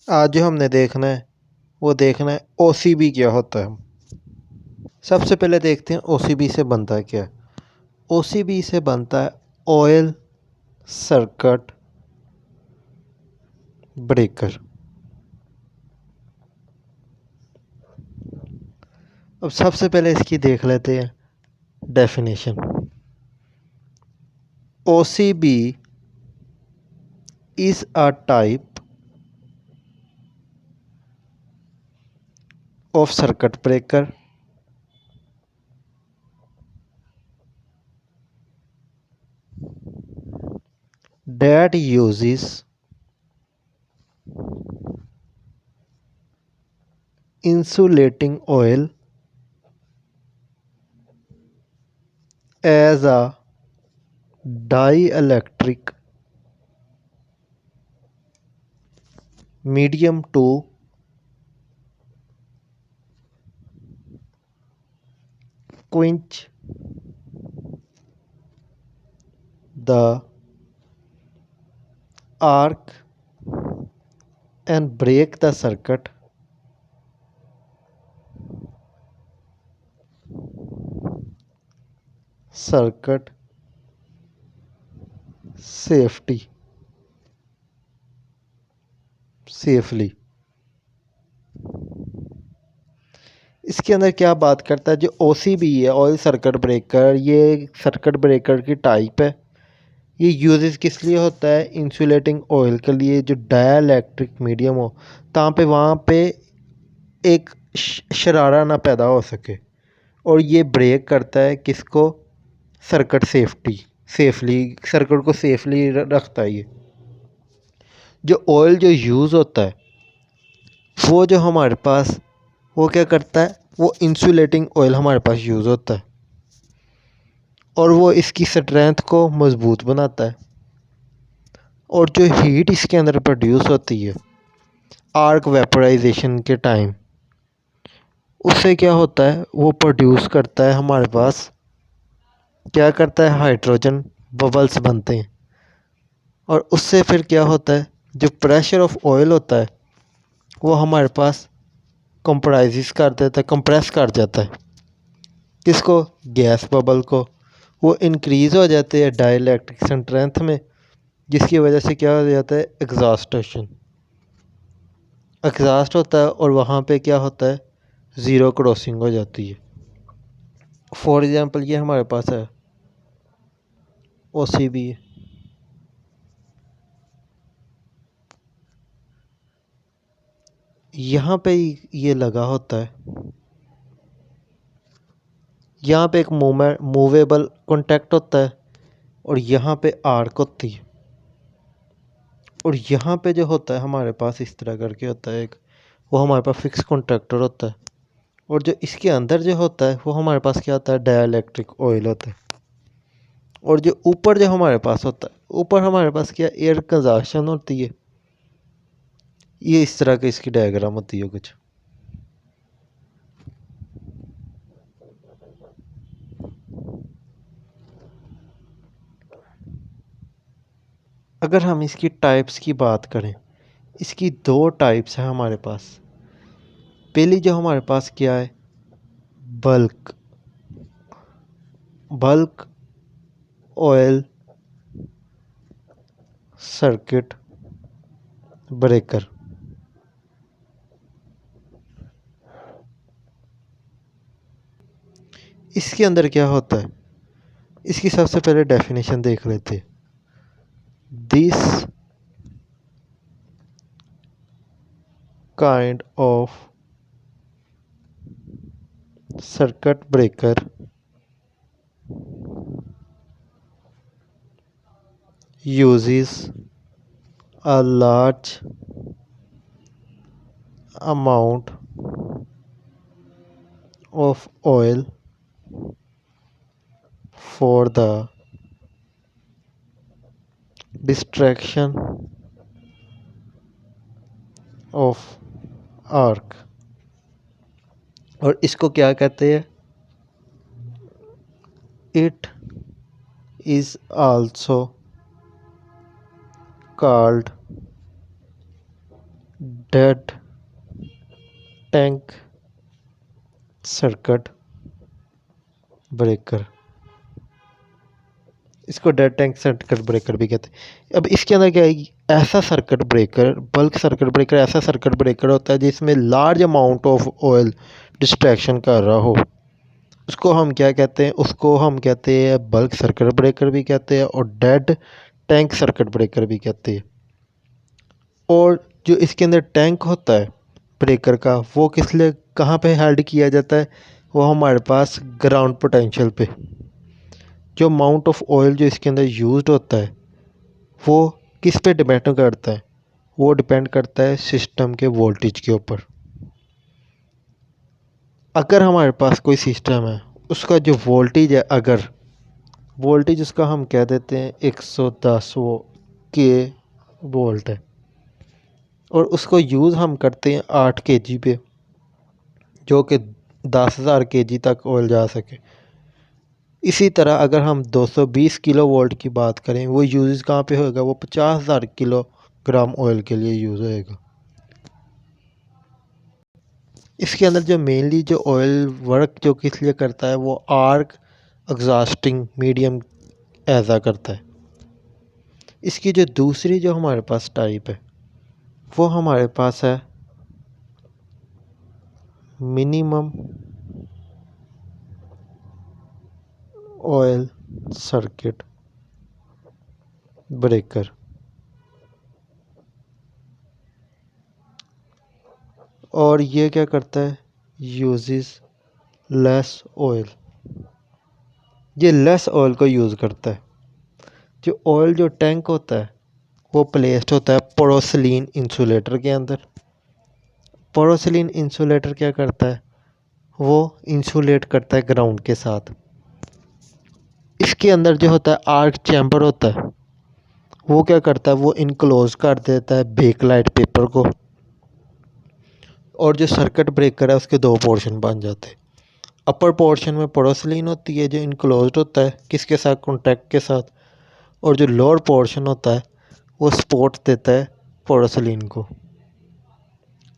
आज जो हमने देखना है वो देखना है ओसीबी क्या होता है। सबसे पहले देखते हैं ओसीबी से बनता है क्या। ओसीबी से बनता है ऑयल सर्किट ब्रेकर। अब सबसे पहले इसकी देख लेते हैं definition. OCB is a type of circuit breaker that uses insulating oil as a dielectric medium to quench the arc and break the circuit safely। इसके अंदर क्या बात करता है, जो ओसीबी है ऑयल सर्किट ब्रेकर, ये सर्किट ब्रेकर की टाइप है। ये यूजेस किस लिए होता है? इंसुलेटिंग ऑयल के लिए, जो डाइलेक्ट्रिक मीडियम हो ताकि वहाँ पे एक शरारा ना पैदा हो सके। और ये ब्रेक करता है किसको? सर्किट सेफली सर्किट को सेफली रखता है। ये जो ऑयल जो यूज़ होता है वो जो हमारे पास वो क्या करता है, वो इंसुलेटिंग ऑयल हमारे पास यूज़ होता है और वो इसकी स्ट्रेंथ को मज़बूत बनाता है। और जो हीट इसके अंदर प्रोड्यूस होती है आर्क वेपोराइजेशन के टाइम, उससे क्या होता है, वो प्रोड्यूस करता है हमारे पास, क्या करता है, हाइड्रोजन बबल्स बनते हैं। और उससे फिर क्या होता है, जो प्रेशर ऑफ ऑयल होता है वो हमारे पास कंप्राइज कर देता है, कंप्रेस कर जाता है। किसको? गैस बबल को। वो इंक्रीज़ हो जाते हैं डाइलेक्ट्रिक स्ट्रेंथ में, जिसकी वजह से क्या हो जाता है, एग्जॉस्ट होता है और वहाँ पे क्या होता है, ज़ीरो क्रॉसिंग हो जाती है। फॉर एग्ज़ाम्पल ये हमारे पास है ओसीबी, यहाँ पे ये लगा होता है, यहाँ पे एक मूवेबल कॉन्टैक्ट होता है और यहाँ पे आर्क होती है। और यहाँ पे जो होता है हमारे पास इस तरह करके होता है एक, वो हमारे पास फिक्स कॉन्टैक्टर होता है। और जो इसके अंदर जो होता है वो हमारे पास क्या होता है, डाइलेक्ट्रिक ऑयल होता है। और जो ऊपर जो हमारे पास होता है, ऊपर हमारे पास क्या, एयर कंजम्पशन होती है। ये इस तरह की इसकी डायग्राम होती है कुछ। अगर हम इसकी टाइप्स की बात करें, इसकी दो टाइप्स हैं हमारे पास। पहली जो हमारे पास क्या है, bulk bulk oil circuit breaker. इसके अंदर क्या होता है, इसकी सबसे पहले डेफिनेशन देख लेते हैं। This kind of circuit breaker uses a large amount of oil for the distraction of arc। और इसको क्या कहते हैं, it is also called dead tank circuit breaker, इसको डेड टैंक सर्किट ब्रेकर भी कहते हैं। अब इसके अंदर क्या है, ऐसा circuit breaker, bulk circuit breaker ऐसा सर्किट ब्रेकर होता है जिसमें large amount of oil distraction कर रहा हो, उसको हम क्या कहते हैं, उसको हम कहते हैं बल्क सर्किट ब्रेकर भी कहते हैं और डेड टैंक सर्किट ब्रेकर भी कहते हैं। और जो इसके अंदर टैंक होता है ब्रेकर का, वो किस लिए कहाँ पे हेल्ड किया जाता है, वो हमारे पास ग्राउंड पोटेंशियल पे। जो अमाउंट ऑफ ऑयल जो इसके अंदर यूज्ड होता है वो किस पे डिपेंड करता है, वो डिपेंड करता है सिस्टम के वोल्टेज के ऊपर। अगर हमारे पास कोई सिस्टम है, उसका जो वोल्टेज है, अगर वोल्टेज उसका हम कह देते हैं 110 के वोल्ट है और उसको यूज़ हम करते हैं 8 kg पे, जो कि 10,000 kg तक ऑयल जा सके। इसी तरह अगर हम 220 किलो वोल्ट की बात करें, वो यूज़ कहाँ पे होएगा, वो 50,000 किलोग्राम ऑयल के लिए यूज़ होएगा। इसके अंदर जो मेनली जो ऑयल वर्क जो किस लिए करता है, वो आर्क एग्जॉस्टिंग मीडियम ऐसा करता है। इसकी जो दूसरी जो हमारे पास टाइप है, वो हमारे पास है मिनिमम ऑयल सर्किट ब्रेकर। और ये क्या करता है, यूजेस लेस ऑयल, ये लेस ऑयल को यूज़ करता है। जो ऑयल जो टैंक होता है वो प्लेस्ड होता है पोरोसिलीन इंसुलेटर के अंदर। पोरोसिलीन इंसुलेटर क्या करता है, वो इंसुलेट करता है ग्राउंड के साथ। इसके अंदर जो होता है आर्क चैम्बर होता है, वो क्या करता है, वो इनक्लोज कर देता है बेकलाइट पेपर को। और जो सर्किट ब्रेकर है उसके दो पोर्शन बन जाते हैं। अपर पोर्शन में पोरोसिलीन होती है जो इनक्लोज्ड होता है किसके साथ, कॉन्टैक्ट के साथ। और जो लोअर पोर्शन होता है वो सपोर्ट देता है पोरोसिलीन को।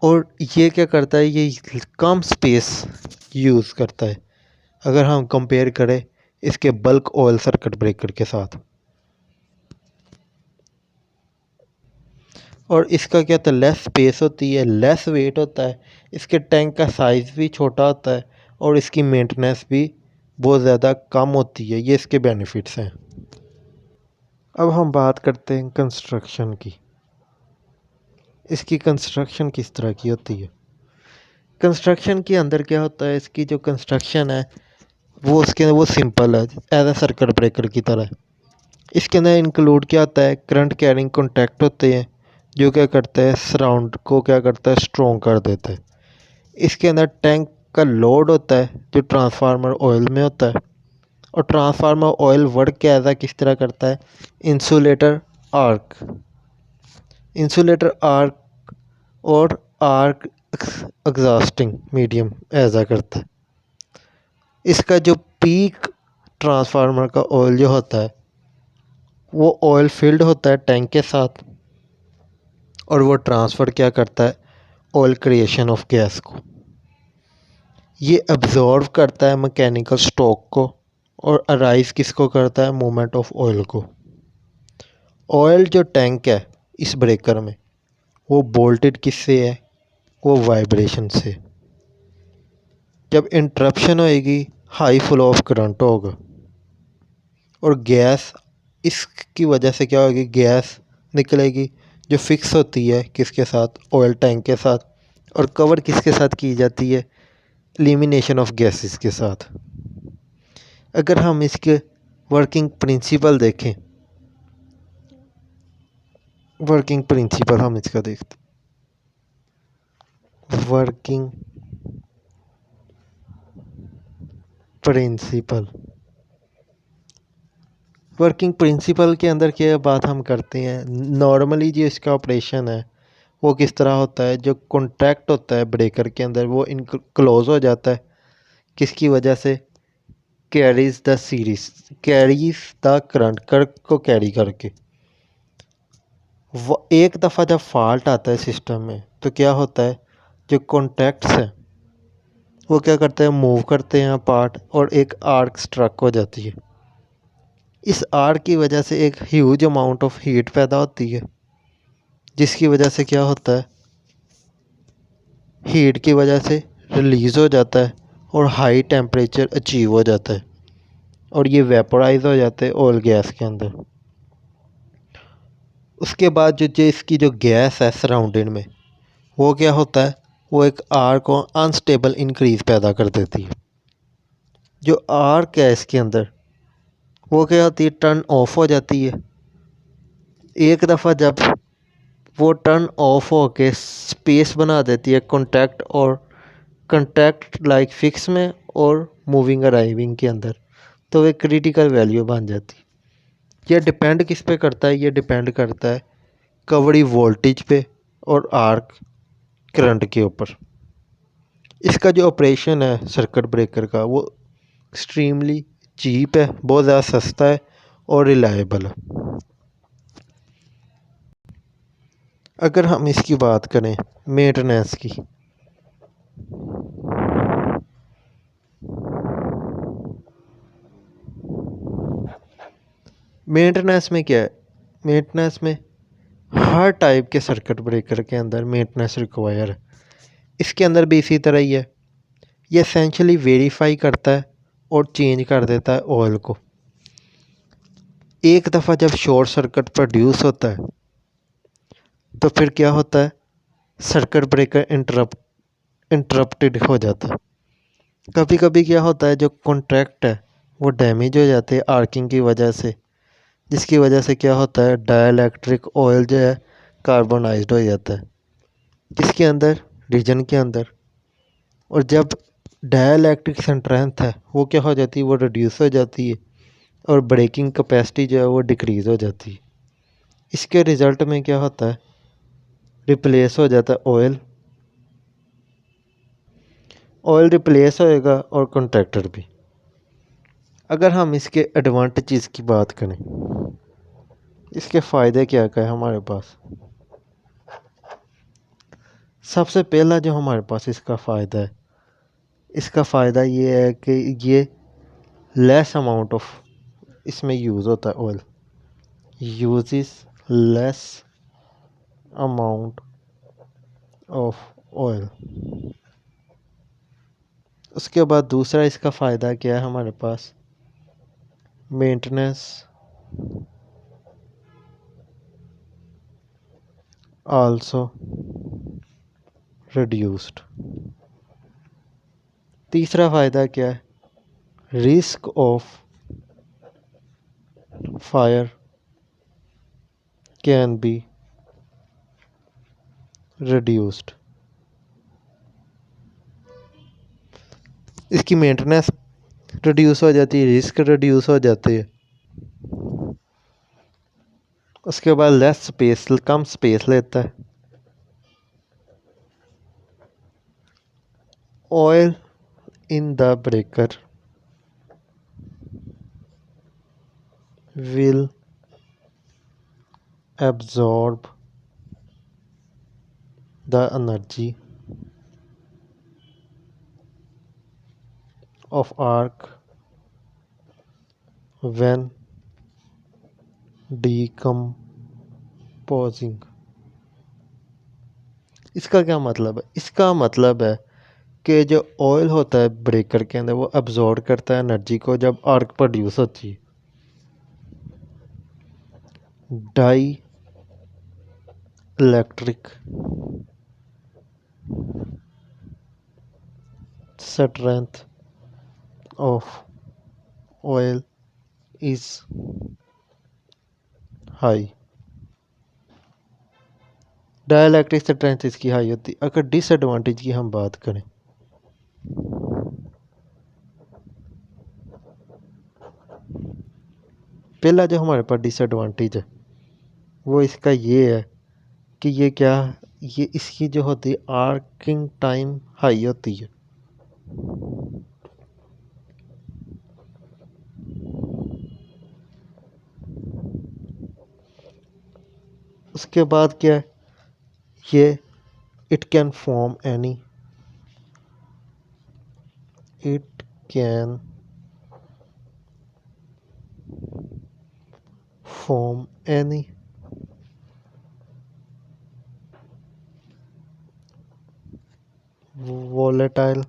और ये क्या करता है, ये कम स्पेस यूज़ करता है अगर हम कंपेयर करें इसके बल्क ऑयल सर्किट ब्रेकर के साथ। और इसका क्या होता है, लेस स्पेस होती है, लेस वेट होता है, इसके टैंक का साइज़ भी छोटा होता है और इसकी मेंटेनेंस भी बहुत ज़्यादा कम होती है। ये इसके बेनिफिट्स हैं। अब हम बात करते हैं कंस्ट्रक्शन की। इसकी कंस्ट्रक्शन किस तरह की होती है। कंस्ट्रक्शन के अंदर क्या होता है, इसकी जो कंस्ट्रक्शन है वो उसके अंदर वो सिंपल है, एज ए सर्किट ब्रेकर की तरह। इसके अंदर इंक्लूड क्या होता है, करंट कैरिंग कॉन्टैक्ट होते हैं जो क्या करता है, सराउंड को क्या करता है, स्ट्रॉन्ग कर देता है। इसके अंदर टैंक का लोड होता है जो ट्रांसफार्मर ऑयल में होता है। और ट्रांसफार्मर ऑयल वर्क क्या ऐसा किस तरह करता है, इंसुलेटर आर्क, इंसुलेटर आर्क और आर्क एग्जॉस्टिंग मीडियम ऐसा करता है। इसका जो पीक ट्रांसफार्मर का ऑयल जो होता है वो ऑयल फील्ड होता है टैंक के साथ और वो ट्रांसफ़र क्या करता है, ऑयल क्रिएशन ऑफ गैस को। ये अब्जॉर्व करता है मैकेनिकल स्ट्रोक को और अराइज किसको करता है, मूवमेंट ऑफ ऑयल को। ऑयल जो टैंक है इस ब्रेकर में वो बोल्टेड किससे है, वो वाइब्रेशन से। जब इंटरप्शन होएगी हाई फ्लो ऑफ करंट होगा और गैस इसकी वजह से क्या होगी, गैस निकलेगी जो फिक्स होती है किसके साथ, ऑयल टैंक के साथ। और कवर किसके साथ की जाती है, एलिमिनेशन ऑफ गैसेस के साथ। अगर हम इसके वर्किंग प्रिंसिपल देखें, वर्किंग प्रिंसिपल हम इसका देखते, वर्किंग प्रिंसिपल, वर्किंग प्रिंसिपल के अंदर क्या बात हम करते हैं, नॉर्मली जो इसका ऑपरेशन है वो किस तरह होता है, जो कॉन्टैक्ट होता है ब्रेकर के अंदर वो क्लोज हो जाता है किसकी वजह से, carries the series, carries the current को कैरी करके। वो एक दफ़ा जब फॉल्ट आता है सिस्टम में तो क्या होता है, जो कॉन्टैक्ट्स हैं वो क्या करते हैं, मूव करते हैं पार्ट और एक आर्क स्ट्रक हो जाती है। इस आर्क की वजह से एक ह्यूज अमाउंट ऑफ हीट पैदा होती है, जिसकी वजह से क्या होता है, हीट की वजह से रिलीज़ हो जाता है और हाई टेम्परेचर अचीव हो जाता है और ये वेपोराइज हो जाते हैं ऑयल गैस के अंदर। उसके बाद जो इसकी जो गैस है सराउंडिंग में, वो क्या होता है, वो एक आर्क और अनस्टेबल इंक्रीज पैदा कर देती है। जो आर्क है इसके अंदर वो क्या होती है, टर्न ऑफ हो जाती है। एक दफ़ा जब वो टर्न ऑफ हो के स्पेस बना देती है कॉन्टैक्ट लाइक फिक्स में और मूविंग अराइविंग के अंदर, तो वे क्रिटिकल वैल्यू बन जाती है। ये डिपेंड किस पे करता है, ये डिपेंड करता है कवरी वोल्टेज पे और आर्क करंट के ऊपर। इसका जो ऑपरेशन है सर्किट ब्रेकर का, वो एक्सट्रीमली चीप है, बहुत ज़्यादा सस्ता है और रिलायबल है। अगर हम इसकी बात करें मेंटेनेंस की, मेंटेनेंस में क्या है, मेंटेनेंस में हर टाइप के सर्किट ब्रेकर के अंदर मेंटेनेंस रिक्वायर है। इसके अंदर भी इसी तरह ही है। ये एसेंशियली वेरीफाई करता है और चेंज कर देता है ऑयल को। एक दफ़ा जब शॉर्ट सर्किट प्रोड्यूस होता है तो फिर क्या होता है, सर्किट ब्रेकर इंटरप्टेड हो जाता है। कभी कभी क्या होता है, जो कॉन्ट्रैक्ट है वो डैमेज हो जाते हैं आर्किंग की वजह से, जिसकी वजह से क्या होता है, डाइलेक्ट्रिक ऑयल जो है कार्बोनाइज्ड हो जाता है जिसके अंदर रीजन के अंदर। और जब डाइलेक्ट्रिक स्ट्रेंथ है वो क्या हो जाती है, वो रिड्यूस हो जाती है और ब्रेकिंग कैपेसिटी जो है वो डिक्रीज़ हो जाती है। इसके रिज़ल्ट में क्या होता है, रिप्लेस हो जाता है ऑयल रिप्लेस होएगा और कॉन्ट्रैक्टर भी। अगर हम इसके एडवांटेजेस की बात करें, इसके फ़ायदे क्या क्या है हमारे पास। सबसे पहला जो हमारे पास इसका फ़ायदा है, इसका फ़ायदा ये है कि ये लेस अमाउंट ऑफ इसमें यूज़ होता है oil, uses less amount of oil. उसके बाद दूसरा इसका फ़ायदा क्या है हमारे पास, मेंटेनेंस आल्सो रिड्यूस्ड। तीसरा फ़ायदा क्या है, risk of fire can be reduced. इसकी मेंटेनेंस रिड्यूस हो जाती है, रिस्क रिड्यूस हो जाती है। उसके बाद लेस स्पेस, कम स्पेस लेता है। Oil in the breaker will absorb the energy of arc when decomposing। इसका क्या मतलब है, इसका मतलब है कि जो ऑयल होता है ब्रेकर के अंदर वो अब्जॉर्ब करता है एनर्जी को जब आर्क प्रोड्यूस होती है। Dielectric strength of oil is high. Dielectric strength इसकी हाई होती है। अगर डिसएडवांटेज की हम बात करें, पहला जो हमारे पास डिसएडवांटेज है वो इसका ये है कि ये इसकी जो होती है आर्किंग टाइम हाई होती है। उसके बाद क्या है, ये it can form any it can form any volatile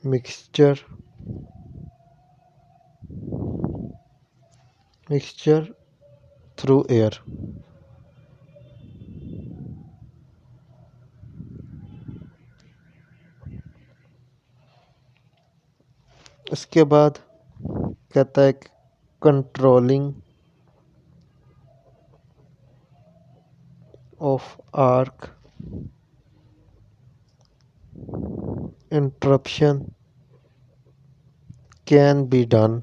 mixture through air. इसके बाद कहता है controlling of arc interruption can be done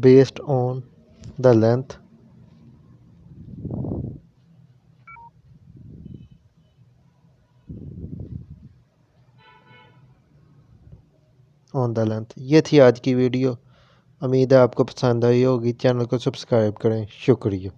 based on the length ये थी आज की वीडियो। उम्मीद है आपको पसंद आई होगी। चैनल को सब्सक्राइब करें। शुक्रिया।